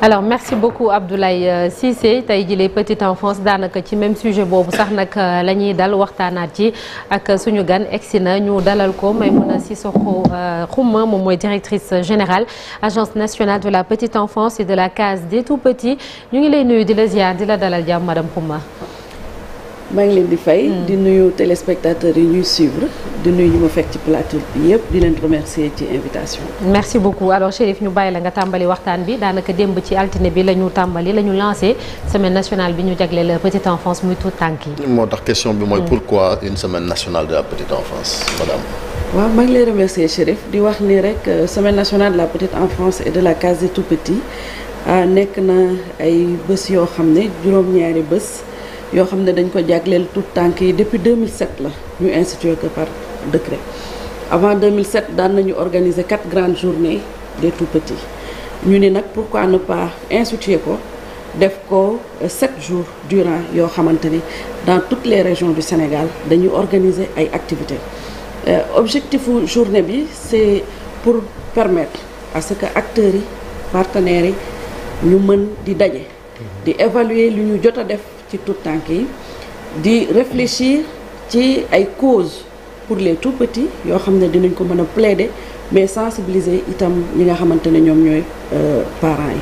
alors merci beaucoup Abdoulaye Cissé tey jii petite enfance daanaka ci même sujet boobu sax nag la ñuy dal waxtaanaat ci ak suñu gan egsi na ñu dalal ko Maïmouna Sissoko Khouma moom mooy directrice générale agence nationale de la petite enfance et de la case des tout-petits ñu ngi lay nuyu di la ziar di la dalal jàmm madame Khouma. maa ngi leen di fay di nuyu téléspectateurs yi ñuy suivre di nuyu ñu ma fekk ci plateau bi yëpp di leen remercier ci invitation. merci beaucoup alors Chérif ñu bàyyi la nga tàmbali waxtaan bi daanaka démb ci altine bi la ñu tàmbali la ñu lancé semaine nationale bi ñu jagleel la petite enfance muy tout tànk yi. moo tax question bi mooy pourquoi une semaine nationale de la petite enfance madame. waaw maa ngi lay remercier Chérif di wax ni rek semaine nationale de la petite enfance et de la case des tout-petits nekk na ay bés yoo xam ne juróom-ñaari bés. yoo xam ne dañ ko jagleel tout tànk yi depuis 2007 la ñu institué que par décret avant 2007 daan nañu organiser 4 grandes journées des tout-petits ñu ni nag pourquoi ne pas instituer ko def ko 7 jours durant yoo xamante ni dans toutes les régions du Sénégal dañuy organiser ay activités objectifu journée bi c'est pour permettre à ce que acteurs yi partenaires yi ñu mën di daje di évaluer lu ñu jot a def ci tout tànk yi di réfléchir ci ay causes pour les tout petits yoo xam ne dinañ ko mën a plaider mais sensibiliser itam ñi nga xamante ne ñoom ñooy parents yi.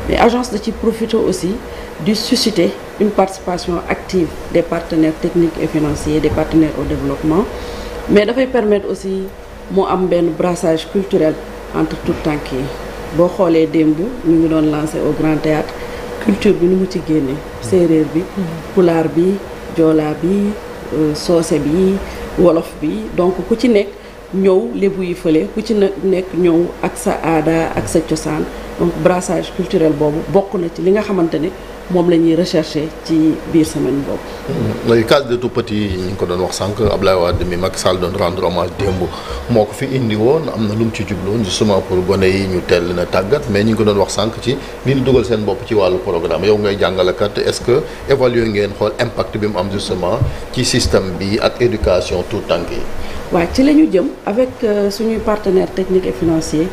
mais agence da ci profiter aussi di susciter une participation active des partenaires techniques et financiers des partenaires au développement mais dafay permettre aussi mu am benn brassage culturel entre tout tànk yi boo xoolee démb ñu ngi doon lancer au Grand Théâtre culture bi ni mu ci génne séeréer bi pulaar bi joolaa bi soose bi wolof bi donc ku ci nekk ñëw lébu yi fële ku ci nekk ñëw ak sa aada ak sa cosaan donc brassage culturel boobu bokk na ci li nga xamante ne moom la ñuy rechercher ci biir semaine boobu. mooy case des tout-petits yi ñu ngi ko doon wax sànq Abdoulaye Wade mi Macky Sall doon rendre hommage démb moo ko fi indi woon am na lu mu ci jubloon justement pour gone yi ñu teel na tàggat mais ñu ngi ko doon wax sànq ci li ñu dugal seen bopp ci wàllu programme yow ngay jàngalekat est-ce que évaluer ngeen xool impact bi mu am justement ci système bi ak éducation tout tànk yi. waaw ci la ñu jëm avec suñuy partenaires techniques et financiers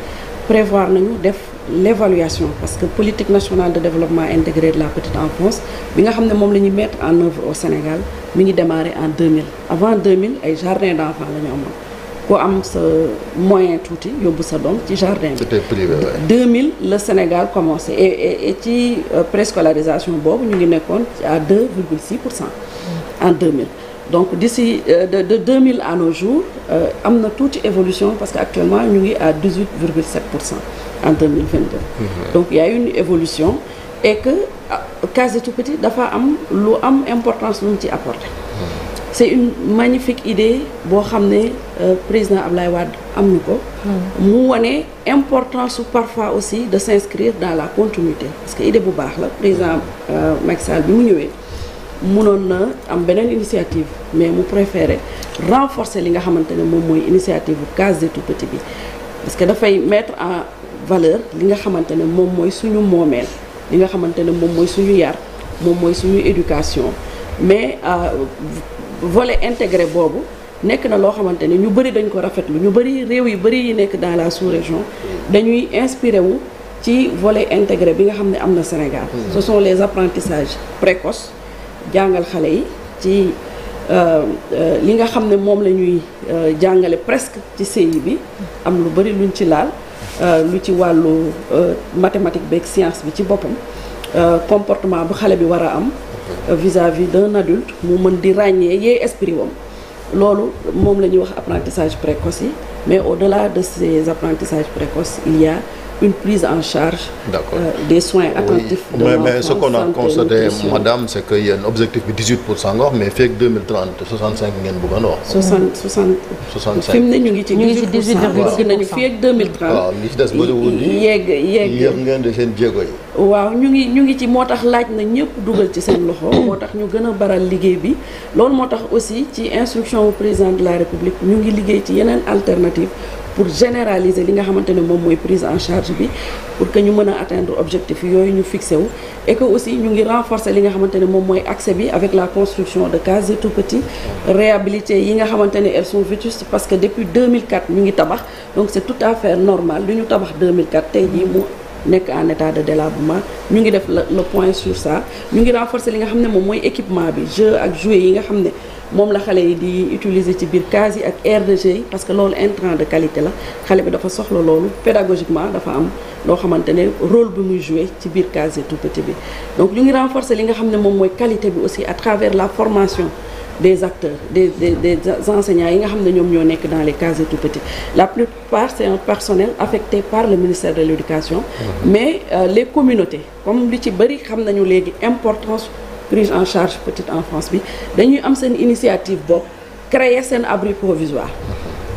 prévoir nañu def l'évaluation parce que politique nationale de développement intégré de la petite enfance bi nga xam ne moom la ñuy mettre en œuvre au Sénégal mi ngi démarré en 2000 avant 2000 ay jardin d'enfants la ñu amoon ku am sa moyen tuuti yóbbu sa doom ci jardin bi. C'était privé, ouais. 2000 le Sénégal commencé et ci préscolarisation boobu ñu ngi nekkoon à 2,6% en 2000 donc d'ici de 2000 à nos jours am na tuuti évolution parce que actuellement ñu ngi à 18,7% en 2022. Donc il y a une évolution et que case des tout-petits dafa am lu am importance lu mu ci apporter. C'est une magnifique idée boo xam ne président Abdoulaye Wade am na ko. mu wane importance su parfois aussi de s'inscrire dans la continuité parce que idée bu baax la président Macky Sall bi mu ñëwee mënoon na am beneen initiative mais mu préféré renforcer li nga xamante ne moom mooy initiative bu case des tout-petits bi parce que dafay mettre en valeur li nga xamante ne moom mooy suñu moomeel li nga xamante ne moom mooy suñu yar moom mooy suñu éducation mais volet intégré boobu nekk na loo xamante ne ñu bëri dañ ko rafetlu ñu bëri réew yu bëri yi nekk dans la sous-région dañuy inspiré wu ci volet intégré bi nga xam ne am na Sénégal. Ce sont les apprentissages précoces jàngal xale yi ci li nga xam ne moom la ñuy jàngale presque ci CI bi am lu bëri luñ ci laal. lu ci wàllu mathématique beeg science bi ci boppam comportement bu xale bi war a am vis-à-vis d'un adulte mu mën di ràññee yee esprit wam loolu moom la ñuy wax apprentissage précoce yi mais au-delà de ces apprentissages précoces il y a une prise en charge des soins attentifs de l'enfant. Mais ce qu'on a constaté madame c'est que yéen objectif bi 18% nga wax mais fekk 2030 65 ngeen bëgg a wax. 65 fi mu ne ñu ngi ci 18% nañu fekk 2030. waaw li ci des bëriwul yegg yéex ngeen de seen jéego yi. waaw ñu ngi ci moo tax laaj na ñëpp dugal ci seen loxo moo tax ñu gën a baral liggéey bi loolu moo tax aussi ci instruction au président de la République ñu ngi liggéey ci yeneen alternative pour généraliser li nga xamante ne moom mooy prise en charge bi pour que ñu mën a atteindre objectif yooyu ñu fixé wu et que aussi ñu ngi renforcer li nga xamante ne moom mooy accès bi avec la construction de cases des tout-petits réhabiliter yi nga xamante ne elles sont vétustes parce que depuis 2004 ñu ngi tabax donc c'est tout à fait normal lu ñu tabax 2004 tey jii mu nekk en état de délabrement ñu ngi def le point sur ça ñu ngi renforcer li nga xam ne moom mooy équipement bi jeu ak jouet yi nga xam ne moom la xale yi di utiliser ci biir case yi ak aire de jeu yi parce que loolu intrant de qualité la xale bi dafa soxla loolu pédagogiquement dafa am loo xamante ne rôle bi muy jouer ci biir case yi tout petit bi donc ñu ngi renforcer li nga xam ne moom mooy qualité bi aussi à travers la formation des acteurs des enseignants yi nga xam ne ñoom ñoo nekk dans les cases tout petits la plupart c'est un personnel affecté par le ministère de l'éducation mais les communautés comme li ci bëri xam nañu léegi importance prise en charge petite enfance bi dañuy am seen initiative bopp créer seen abri provisoire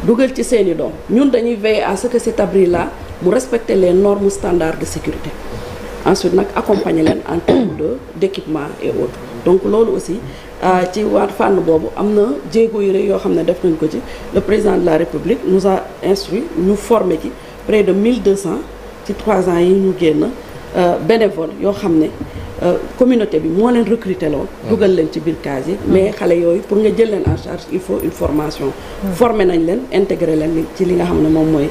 dugal ci seeni doom ñun dañuy veiller à ce que cet abri là mu respecter les normes standards de sécurité ensuite nag accompagner leen en termes d'équipement et autres donc loolu aussi ci waat fànn boobu am na jéego yu rëy yoo xam ne def nañ ko ci le président de la République nous a instruit ñu former ci près de 1200 ci 3 ans yi ñu génn bénévole yoo xam ne communauté bi moo leen recruter lool dugal leen ci biir case yi mais xale yooyu pour nga jël leen en charge il faut une formation former nañ leen intégrer leen ci li nga xam ne moom mooy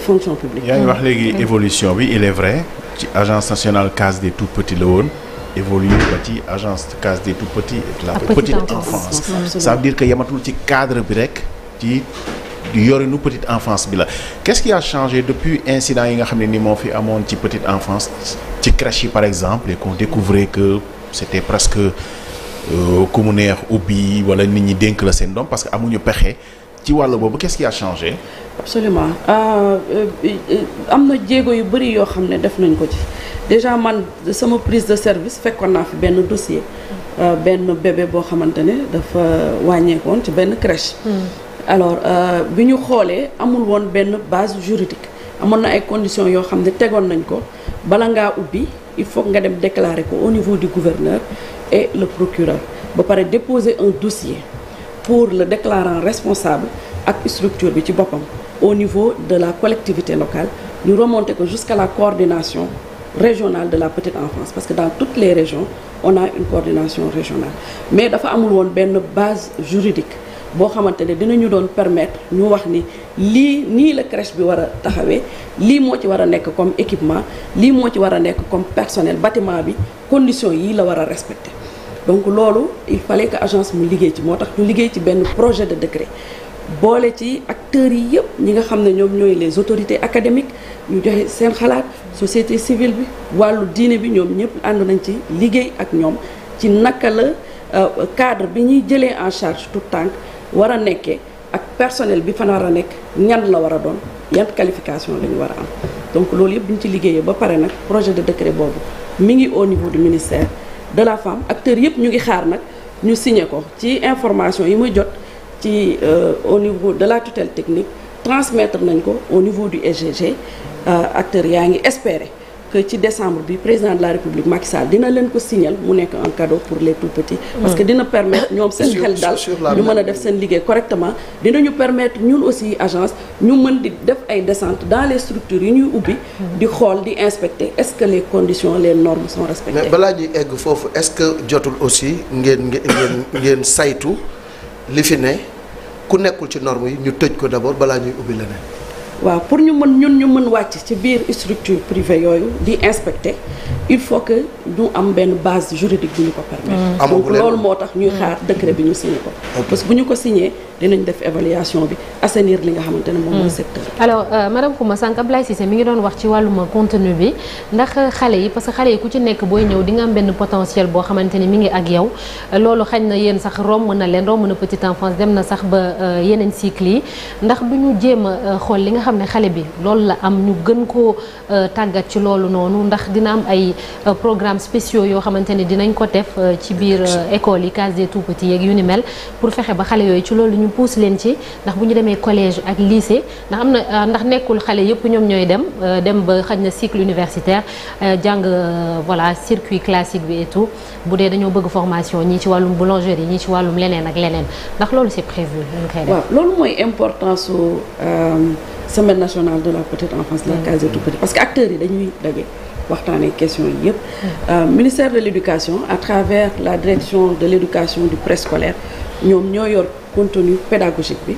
fonction publique. yaa ngi wax léegi évolution bi il est vrai ci agence nationale case des tout petits la woon évolue ba ci agence case des tout petits et de la petite enfance ça veut dire que yamatul ci cadre bi rek ci yorinu petite enfance bi la qu'est-ce qui a changé depuis incident yi nga xam ne ni moo fi amoon ci petite enfance ci crèche yi par exemple et qu'on découvrait que c'était presque ku mu neex ubbi wala nit ñi dénk la seen doom parce que amuñu pexe ci wàll boobu qu'est-ce qui a changé. absolument am na jéego yu bëri yoo xam ne def nañ ko ci déjà man sama prise de service fekkoon naa fi benn dossier benn bébé boo xamante ne dafa wàññeekoon ci benn crèche. alors bi ñu xoolee amul woon benn base juridique amoon na ay conditions yoo xam ne tegoon nañ ko bala ngaa ubbi il faut nga dem déclarer ko au niveau du gouverneur et le procureur ba pare déposer un dossier pour le déclarant responsable ak structure bi ci boppam au niveau de la collectivité locale ñu remonter ko jusqu'à la coordination régionale de la petite enfance parce que dans toutes les régions on a une coordination régionale mais dafa amul woon benn base juridique boo xamante ne dinañu doon permettre ñu wax ni lii nii la crèche bi war a taxawee lii moo ci war a nekk comme équipement lii moo ci war a nekk comme personnel bâtiment bi conditions yii la war a respecter donc loolu il fallait que agence mu liggéey ci moo tax ñu liggéey ci benn projet de décret boole ci acteurs yi yëpp ñi nga xam ne ñoom ñooy les autorités académiques ñu joxe seen xalaat société civile bi wàllu diine bi ñoom ñëpp ànd nañ ci liggéey ak ñoom ci naka la cadre bi ñuy jëlee en charge tout tànk war a nekkee ak personnel bi fan war a nekk ñan la war a doon yan qualification la ñu war a am donc loolu yëpp bu ñu ci liggéeyee ba pare nag projet de décret boobu mi ngi au niveau du ministère de la femme acteurs yëpp ñu ngi xaar nag ñu signé ko ci information yi muy jot ci au niveau de la tutelle technique transmettre nañ ko au niveau du SGG acteurs yaa ngi espérer que ci décembre bi président de la République Macky Sall dina leen ko signal mu nekk un cadeau pour les tout petits parce que dina permettre ñoom seen xel dal ñu mën a def seen liggéey correctement dinañu permettre ñun aussi agence ñu mën di def ay descentes dans les structures yi ñuy ubbi di xool di inspecter est-ce que les conditions les normes sont respectées. mais balaa ñuy egg foofu est-ce que jotul aussi ngeen saytu li fi ne ku nekkul ci normes yi ñu tëj ko d'abord balaa ñuy ubbi leneen. waaw pour ñu mën wàcc ci biir structure privée yooyu di inspecter il faut que ñu am benn base juridique bu ñu ko permettre. donc loolu moo tax ñuy xaar décret bi ñu signé ko. parce que bu ñu ko signé dinañ def évaluation bi assainir li nga xamante ne moom mooy secteur. alors madame Coumba sànq Ablaye Cissé mi ngi doon wax ci wàllum contenu bi ndax xale yi parce que xale yi ku ci nekk booy ñëw di nga am benn potentiel boo xamante ni mi ngi ak yow loolu xañ na yéen sax romb na petite enfance dem na sax ba yeneen cycle yi ndax du ñu jéem a xool li nga xam ne xale bi loolu la am ñu gën koo tàggat ci loolu noonu ndax dina am ay programmes spéciaux yoo xamante ne dinañ ko def ci biir école yi case des tout petits yeeg yu ni mel pour fexe ba xale yooyu ci loolu ñu pousse leen ci ndax bu ñu demee collège ak lycée ndax am na ndax nekkul xale yëpp ñoom ñooy dem ba xaj na cycle universitaire jàng voilà circuit classique bi et tout bu dee dañoo bëgg formation ñii ci wàllum boulangerie ñii ci wàllum leneen ak leneen ndax loolu c'est prévu ñu koy def. waaw loolu mooy importance su semaine nationale de la petite enfance la case des tout petits parce que acteurs yi dañuy daje waxtaanee question yi yëpp. ministère de l'éducation à travers la direction de l'éducation du préscolaire ñoom ñoo yor contenu pédagogique bi.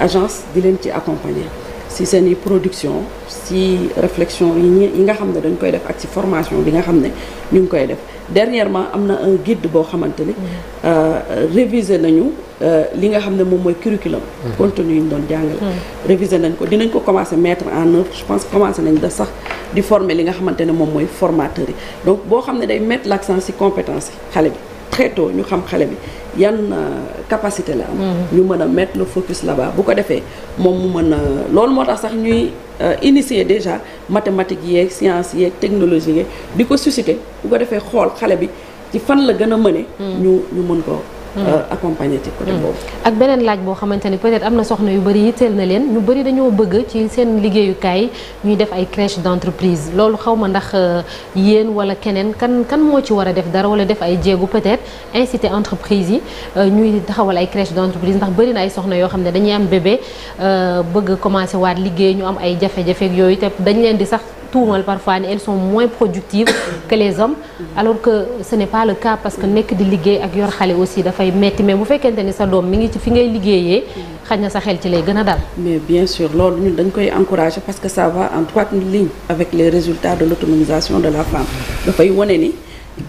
agence di leen ci accompagner si seen i production si réflexion yi nga xam ne dañ koy def ak si formation bi nga xam ne ñu ngi koy def dernièrement am na un guide boo xamante ni réviser nañu li nga xam ne moom mooy curriculum contenu yi ñu doon jàngale réviser nañ ko dinañ ko commencer mettre en œuvre je pense commencer nañ da sax di former li nga xamante ne moom mooy formateurs yi donc boo xam ne day mettre l'accent ci compétence yi xale bi très tôt ñu xam xale bi yan capacité la am ñu mën a mettre le focus là-bas bu ko defee moom mu mën a loolu moo tax sax ñuy initier déjà mathématiques yeeg sciences yeeg technologie yeeg di ko susciter bu ko defee xool xale bi ci fan la gën a mëne ñu mën ko accompagner ci côté boobu. ak beneen laaj boo xamante ni peut-être am na soxna yu bëri yitteel na leen ñu bëri dañoo bëgg ci seen liggéeyukaay ñuy def ay crèche d'entreprise loolu xaw ma ndax yéen wala keneen kan moo ci war a def dara wala def ay jéegu peut-être inciter entreprise yi ñuy taxawal ay crèche d'entreprise ndax bëri na ay soxna yoo xam ne dañuy am bébé bëgg commencer waat liggéey ñu am ay jafe-jafe ak yooyu te dañ leen di sax tuumal parfois ni elles sont moins productives que les hommes alors que ce n'est pas le cas parce que nekk di liggéey ak yor xale aussi dafay metti mais bu fekkente ni sa doom mi ngi ci fi ngay liggéeyee xaj na sa xel ci lay gën a dal. mais bien sûr loolu ñun dañ koy encourager parce que ça va en droite ligne avec les résultats de l'autonomisation de la femme dafay wane ni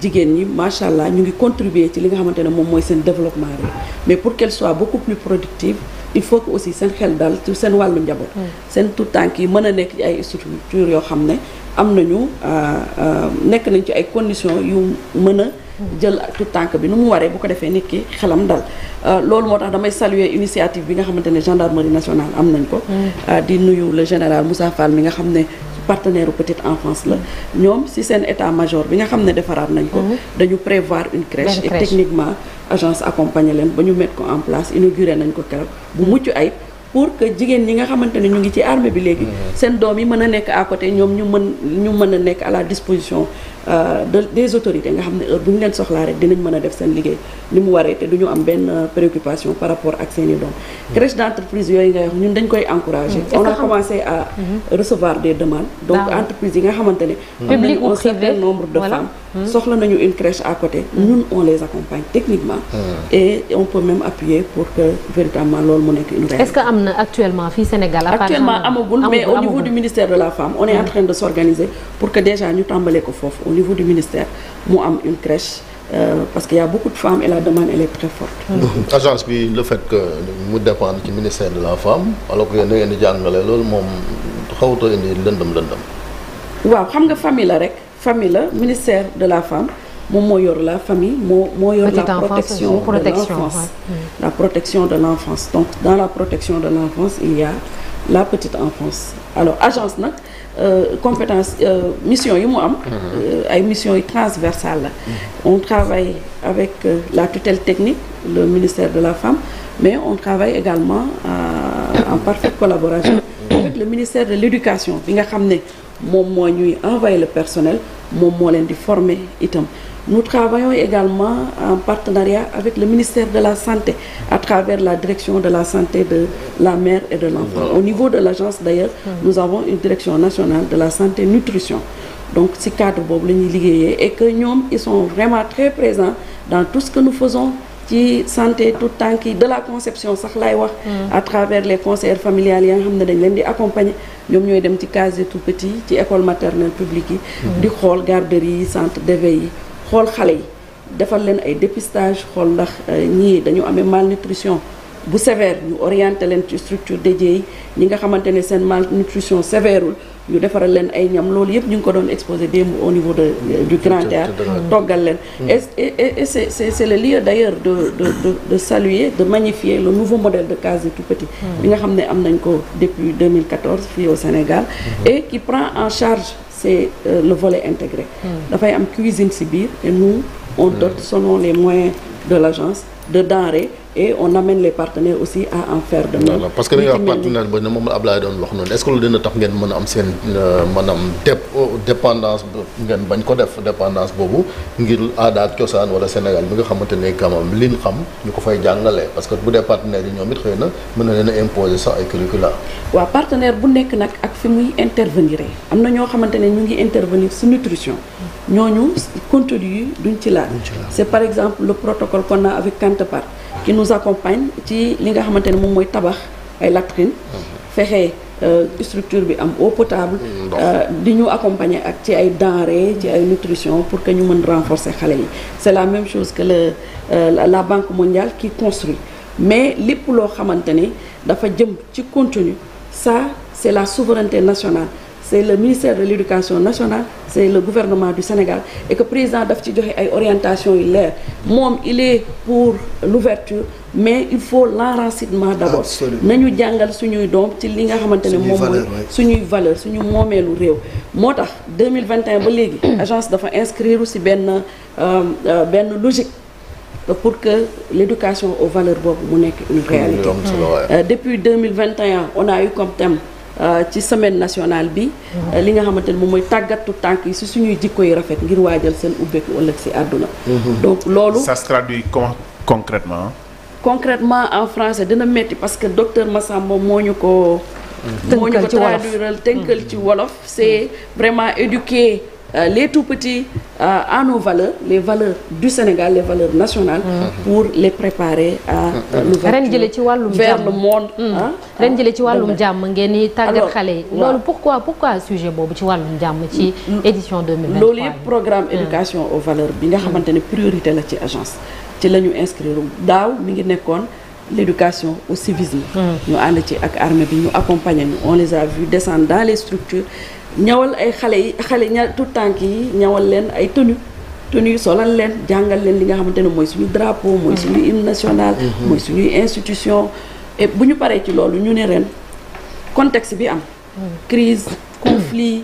jigéen ñi macha allah ñu ngi contribuer ci li nga xamante ne moom mooy seen développement réew mais pour qu'elle soit beaucoup plus productive il faut que aussi seen xel dal ci seen wàllu njaboot. seen tout tànk yi mën a nekk ci ay structures yoo xam ne am nañu nekk nañ ci ay conditions yu mën a jël tout tànk bi nu mu waree bu ko defee nit ki xelam dal loolu moo tax damay saluer initiative bi nga xamante ne gendarmerie nationale am nañ ko. di nuyu le général Moussa Fall mi nga xam ne partenaire petite enfance la ñoom ci seen état-major bi nga xam ne defaraat nañ ko dañu prévoir une crèche et techniquement agence accompagner leen ba ñu mettre ko en place inauguré nañ ko keroog bu mucc ayib pour que jigéen ñi nga xamante ne ñu ngi ci armée bi léegi seen doom yi mën a nekk à côté ñoom ñu mën a nekk à la disposition des autorités nga xam ne heure bu ñu leen soxlaa rek dinañ mën a def seen liggéey ni mu waree te du ñu am benn préoccupation par rapport ak seen i doom crèche d'entreprise yooyu ngay wax ñun dañ koy encourager on a commencé à recevoir des demandes donc entreprise yi nga xamante ne am nañu un certain nombre de femmes soxla nañu une crèche à côté ñun on les accompagne techniquement et on peut même appuyer pour que véritablement loolu mu nekk une réalité. Est-ce que am na actuellement fii Sénégal actuellement amagul mais au niveau du ministère de la femme on est en train de s'organiser pour que déjà ñu tàmbalee ko foofu au niveau du ministère mu am une crèche parce qu'il y a beaucoup de femmes et la demande elle est très forte. agence bi le fait que mu dépendre ci ministère de la femme alors que yéen da ngeen di jàngale loolu moom xawuta indi lëndëm. waaw xam nga famille la rek famille la ministère de la femme moom moo yor la famille moo yor la protection de l'enfance la protection de l'enfance donc dans la protection de l'enfance il y a la petite enfance alors agence nag compétence mission yi mu am ay missions yi transversales la on travaille avec la tutelle technique le ministère de la femme mais on travaille également en parfaite collaboration avec le ministère de l'éducation bi nga xam ne moom moo ñuy envoyer le personnel moom moo leen di former itam nous travaillons également en partenariat avec le ministère de la santé à travers la direction de la santé de la mère et de l'enfant au niveau de l'agence d'ailleurs nous avons une direction nationale de la santé nutrition donc ci cadre boobu la ñuy liggéeyee et que ñoom ils sont vraiment très présents dans tout ce que nous faisons ci santé tout tànk yi de la conception sax laay wax à travers les conseillers familiales yi nga xam ne dañ leen di accompagner ñoom ñooy dem ci case des tout-petits ci école maternelle publique yi di xool garderie yi centre d'éveil yi xool xale yi defal leen ay dépistage xool ndax ñii dañu amee malnutrition bu sévère ñu orienté leen ci structure dédiée yi ñi nga xamante ne seen malnutrition sévèreul ñu defaral leen ay ñam loolu yëpp ñu ngi ko doon exposé démb au niveau du Grand Théâtre toggal leen et c'est le lieu d'ailleurs de saluer de magnifier le nouveau modèle de case des tout-petits bi nga xam ne am nañ ko depuis 2014 fii au Sénégal et qui prend en charge c'est le volet intégré dafay am cuisine ci biir et nous on dote selon les moyens de l'agence de denrées et on amène les partenaires aussi à en faire de même. parce que dañuy wax partenaire ba ne moom la Ablaye doon wax noonu est-ce que loolu dina tax ngeen mën a am seen maanaam dépendance ngeen bañ ko def dépendance boobu ngir aada ak cosaan wala Sénégal bi nga xamante ne kamam liñ xam ñu ko fay jàngalee parce que bu dee partenaires yi ñoom it xëy na mën na leen a imposer sax ay curricula. waaw partenaire bu nekk nag ak fi muy intervenir am na ñoo xamante ne ñu ngi intervenir sur nutrition ñooñu contenu yi duñ ci laal. c'est par exemple le protocole qu'on a avec Kantepar qui nous accompagne ci li nga xamante ne moom mooy tabax ay latrines fexe structure bi am eau potable di ñu accompagner ak ci ay denrées ci ay nutrition pour que ñu mën renforcer xale yi c'est la même chose que la Banque mondiale qui construit mais lépp loo xamante ne dafa jëm ci contenu ça c'est la souveraineté nationale c'est le ministère de l'éducation nationale c'est le gouvernement du Sénégal et que président daf ci joxe ay orientations yu leer moom il est pour l'ouverture mais il faut l'enracinement d'abord nañu jàngal suñuy doom ci li nga xamante ne moom mooy suñuy valeur suñu moomeelu réew moo tax 2021 ba léegi agence dafa inscrire ci benn logique pour que l'éducation aux valeurs boobu mu nekk une réalité depuis 2021 on a eu comme thème ci semaine nationale bi li nga xamante ne moom mooy tàggatu tànk yi ci suñuy jikko yi rafet ngir waajal seen ubbeeku ëllëg ci àdduna donc loolu ça se traduit comment concrètement en français dina metti parce que docteur Massamba moo ñu ko traduire tënkal ci wolof c'est vraiment éduquer les tout petits à nos valeurs les valeurs du Sénégal les valeurs nationales pour les préparer à l'ouverture vers le monde ren jële ci wàllum jàmm ngeen ni tàggat xale yi loolu pourquoi sujet boobu ci wàllum jàmm ci édition 2023 loolu yëpp programme éducation aux valeurs bi nga xamante ne priorité la ci agence ci la ñu inscrire daaw mi ngi nekkoon l'éducation au civisme ñu ànd ci ak armée bi ñu accompagner ñu on les a vus descendre dans les structures ñawal ay xale tout tànk yi ñawal leen ay tenue solal leen jàngal leen li nga xamante ne mooy suñu drapeau mooy suñu hymne national mooy suñuy institution et bu ñu paree ci loolu ñu ne ren contexte bi am crise conflit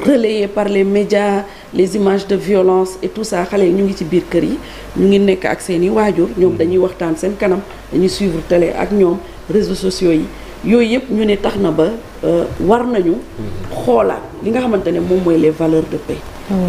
relayé par les médias les images de violence et tout ça xale yi ñu ngi ci biir kër yi ñu ngi nekk ak seeni waajur ñoom dañuy waxtaan seen kanam dañuy suivre télé ak ñoom réseaux sociaux yi yooyu yëpp ñu ne tax na ba war nañu xoolaat li nga xamante ne moom mooy les valeurs de paix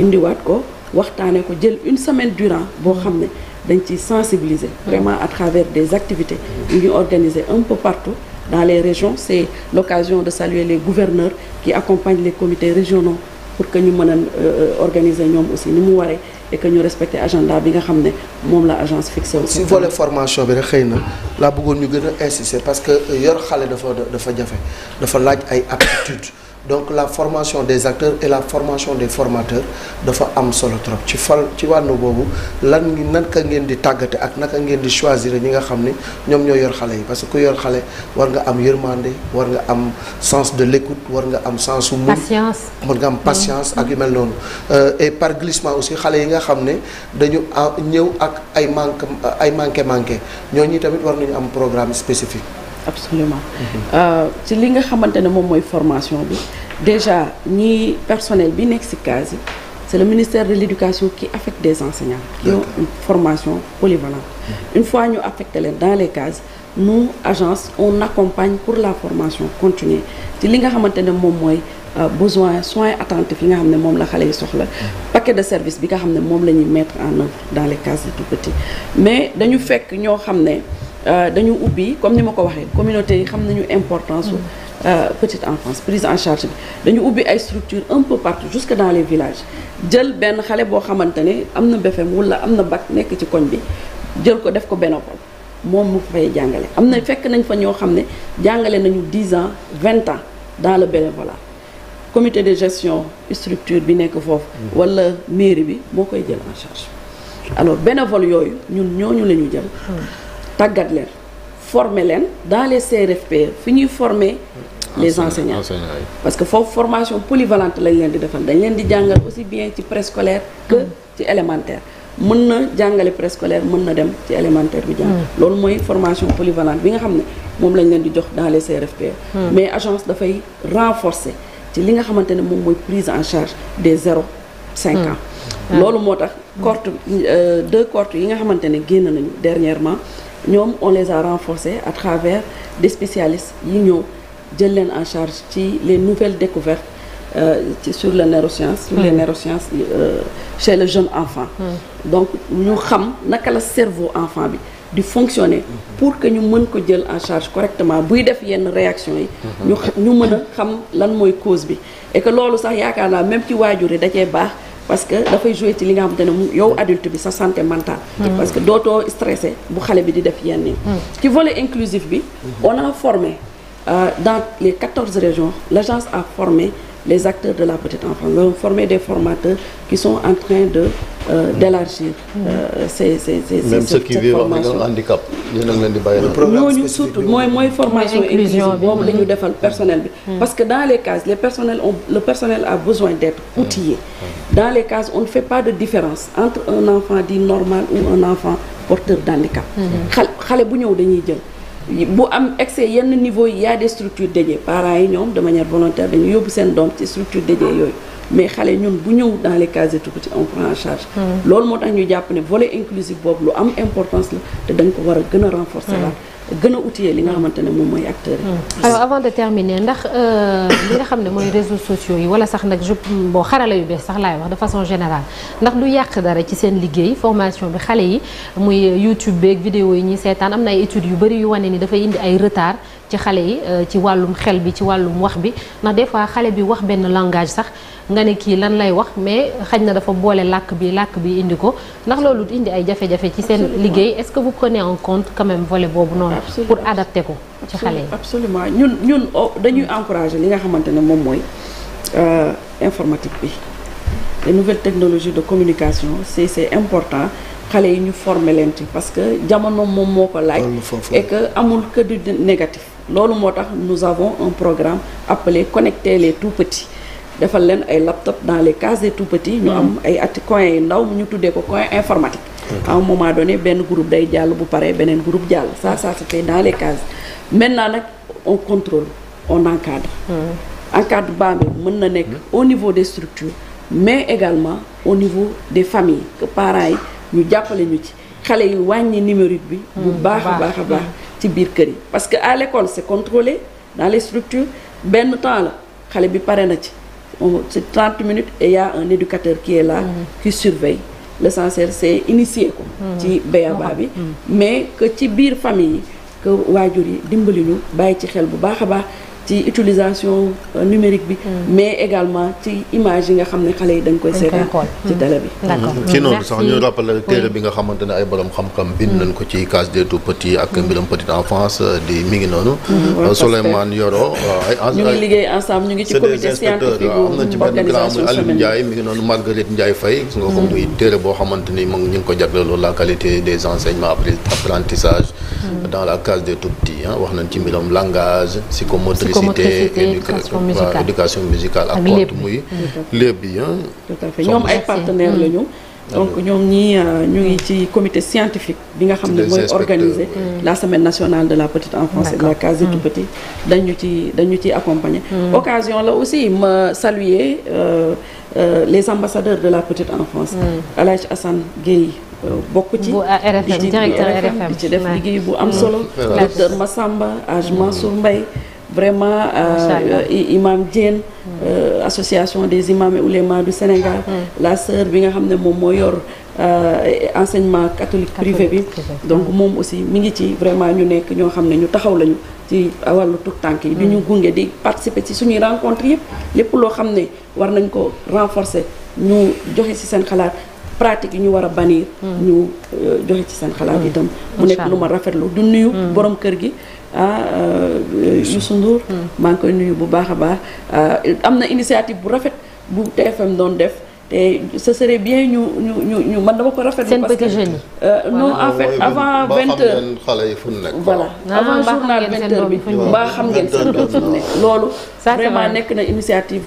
indiwaat ko waxtaane ko jël une semaine durant boo xam ne dañ ci sensibiliser vraiment à travers des activités yu ñu organiser un peu partout dans les régions c'est l'occasion de saluer les gouverneurs qui accompagnent les comités régionaux pour que ñu mën a organiser ñoom aussi ni mu waree et que ñu respecter agenda bi nga xam ne moom la agence fixé aussi. si volet formation bi rek xëy na laa bëggoon ñu gën a insister parce que yor xale dafa jafe dafa laaj ay aptitudes donc la formation des acteurs et la formation des formateurs dafa am solo trop ci wàllu boobu naka ngeen di tàggate ak naka ngeen di choisir ñi nga xam ne ñoom ñoo yor xale yi parce que ku yor xale war nga am yërmande war nga am sens de l'écoute war nga am sens su patience war nga am patience ak yu mel noonu et par glissement aussi xale yi nga xam ne dañu ñëw ak ay manqué ñooñu tamit war nañu am programme spécifique. Absolument ci li nga xamante ne moom mooy formation bi déjà ñi personnel bi nekk ci case yi c'est le ministère de l'éducation qui affecte des enseignants qui ont une formation polyvalente une fois ñu affecté leen dans les cases nous agence on accompagne pour la formation continue ci li nga xamante ne moom mooy besoin soins attentifs yi nga xam ne moom la xale yi soxla paquet de service bi nga xam ne moom la ñuy mettre en œuvre dans les cases de tout petit mais dañu fekk ñoo xam ne dañu ubbi comme ni ma ko waxee communauté yi xam nañu importance su petite enfance prise en charge bi dañu ubbi ay structures un peu partout jusque dans les villages jël benn xale boo xamante ne am na BFEM wala am na bac nekk ci koñ bi jël ko def ko bénévole moom mu fay jàngale am na fekk nañ fa ñoo xam ne jàngale nañu 10 ans 20 ans dans le bénévolat comité de gestion structure bi nekk foofu wala mairie bi moo koy jël en charge alors bénévole yooyu ñun ñooñu la ñu jël tàggat leen former leen dans les CRFPE fi ñuy former les enseignants parce que foofu formation polyvalente lañ leen di defal dañ leen di jàngal aussi bien ci préscolaire que ci élémentaire mën na jàngale préscolaire mën na dem ci élémentaire bi jàng loolu mooy formation polyvalente bi nga xam ne moom lañ leen di jox dans les CRFPE mais agence dafay renforcer ci li nga xamante ne moom mooy prise en charge des 0-5 ans loolu moo tax cohorte 2 cohortes yi nga xamante ne génn nañu dernièrement ñoom on les a renforcés à travers des spécialistes yi ñëw jël leen en charge ci les nouvelles découvertes sur les neurosciences chez le jeune enfant donc ñu xam naka la cerveau enfant bi di fonctionner pour que ñu mën ko jël en charge correctement buy def yenn réaction yi ñu mën a xam lan mooy cause bi et que loolu sax yaakaar naa même ci waajur yi da cee baax parce que dafay jouer ci li nga xamante ne yow adulte bi sa santé mentale parce que dootoo stressé bu xale bi di def yenn yi ci volet inclusif bi on a formé dans les 14 régions l'agence a formé les acteurs de la petite enfance. Nous avons formé des formateurs qui sont en train de d'élargir ces même ceux qui vivent avec un handicap yéen a ngi leen di bàyyi ñooñu surtout mooy formation inclusive boobu la ñu defal personnel bi parce que dans les cases le personnel a besoin d'être outillé dans les cases on ne fait pas de différence entre un enfant dit normal ou un enfant porteur d'handicap xale bu ñëw dañuy jël bu am excès yenn niveau yi y a des structures dédiées parents yi ñoom de manière volontaire dañu yóbbu seen doom ci structure dédiée yooyu mais xale ñun bu ñëw dans les cases de tout petit on prend en charge loolu moo tax ñu jàpp ne volet inclusif boobu lu am importance la te dañ ko war a gën a renforcer la gën a outiller li nga xamante ne moom mooy acteurs yi. alors avant de terminer ndax li nga xam ne mooy réseaux sociaux yi wala sax nag boo xarala yu bees sax laay wax de façon générale ndax du yàq dara ci seen liggéey formation bi xale yi muy YouTube beeg vidéo yi ñuy seetaan am na ay études yu bari yu wane ni dafay indi ay retard ci xale yi ci wàllum xel bi ci wàllum wax bi ndax des fois xale bi wax benn langage sax nga ne kii lan lay wax mais xaj na dafa boole làkk bi indi ko ndax loolu indi ay jafe-jafe ci seen liggéey est-ce que vous prenez en compte quand même volet boobu noonu pour adapter ko ci xale yi absolument ñun dañuy encourager li nga xamante ne moom mooy informatique bi les nouvelles technologies de communication c'est important xale yi ñu former leen ci parce que jamono moom moo ko laaj et que amul que du négatif loolu moo tax nous avons un programme appelé connecter les tout petits defal leen ay laptop dans les cases des tout petits ñu am ay coin yu ndaw ñu tuddee ko coin informatique à un moment donné benn groupe day jàll bu paree beneen groupe jàll ça se fait dans les cases maintenant nag on contrôle on encadrement bi mën na nekk au niveau des structures mais également au niveau des familles que parents yi ñu jàppale ñu ci xale yi wàññi numérique bi bu baax a baax ci biir kër yi parce que à l'école c'est contrôlé dans les structures benn temps la xale bi pare na ci c'est 30 minutes et il y a un éducateur qui est là qui surveille l'essentiel c'est initier ko ci béyaba bi mais que ci biir famille yi que waajur yi dimbali ñu bàyyi ci xel bu baax a baax ci utilisation numérique bi mais également ci image yi nga xam ne xale yi dañ koy seetaan ci télé bi ci noonu sax ñu rappelé téere bi nga xamante ne ay borom xam-xam bind nañ ko ci case des tout petits ak mbiram petite enfance di mi ngi noonu Souleymane Yoro ñu ngi liggéey ensemble ñu ngi ci comité scientifique am na ci benn grand muy Aliou Ndiaye mi ngi noonu Marguerite Ndiaye Faye gis nga ko muy téere boo xamante ni moom ñu ngi ko jagleeloon la qualité des enseignements apprentissage dans la case des tout petits wax nañ ci mbiram langage psychomotricité éducation musicale ak compte muy léeb bi tout à fait ñoom ay partenaires la ñu donc ñoom ñi ñu ngi ci comité scientifique bi nga xam ne mooy organiser la semaine nationale de la petite enfance et de la case des tout petits dañu ci accompagner occasion la aussi ma saluer les ambassadeurs de la petite enfance Alhaji Assane Gueye bokk ci directeur RFM di ci def liggéey bu am solo docteur Massamba Aj Mansour Mbaye vraiment imam Diène association des imams et oulémas du Sénégal la sœur bi nga xam ne moom moo yor enseignement catholique privé bi donc moom aussi mi ngi ci vraiment ñu nekk ñoo xam ne ñu taxaw lañu ci wàllu tout tànk yi di ñu gunge di participer ci suñuy rencontre yëpp lépp loo xam ne war nañ ko renforcer ñu joxe ci seen xalaat pratique yi ñu war a bannir ñu joxe ci seen xalaat itam mu nekk lu ma rafetlu du nuyu borom kër gi Youssou Ndour maa ngi koy nuyu bu baax a baax am na initiative bu rafet bu TFM doon def te ce serait bien ñu man dama ko rafetlu parce que non en fait avant 20h voilà avant journal 20h bi mbaa xam ngeen seen doom fu mu nekk loolu vraiment nekk na initiative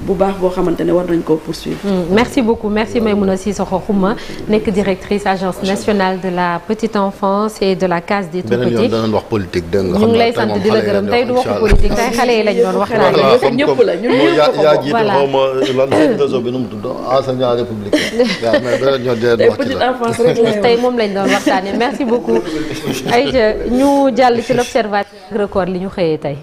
bu baax boo xamante ne war nañ koo poursuivre merci beaucoup merci Maïmouna Sissoko Khouma nekk directrice agence nationale de la petite enfance et de la case des tout petits beneen yoon danañ wax politique dégg nga ñu ngi lay sant di la gërëm tey du waxu politique tey xale yi lañ doon waxtaanee ñëpp la ñun ñëpp yaa jiite xaw ma lan réseau bi nu mu tudd enseignant républicain mais beneen ñoo dee wax petite enfance rek la tey moom lañ doon waxtaanee merci beaucoup Aïcha ñu jàll ci l'observateur record li ñu xëyee tey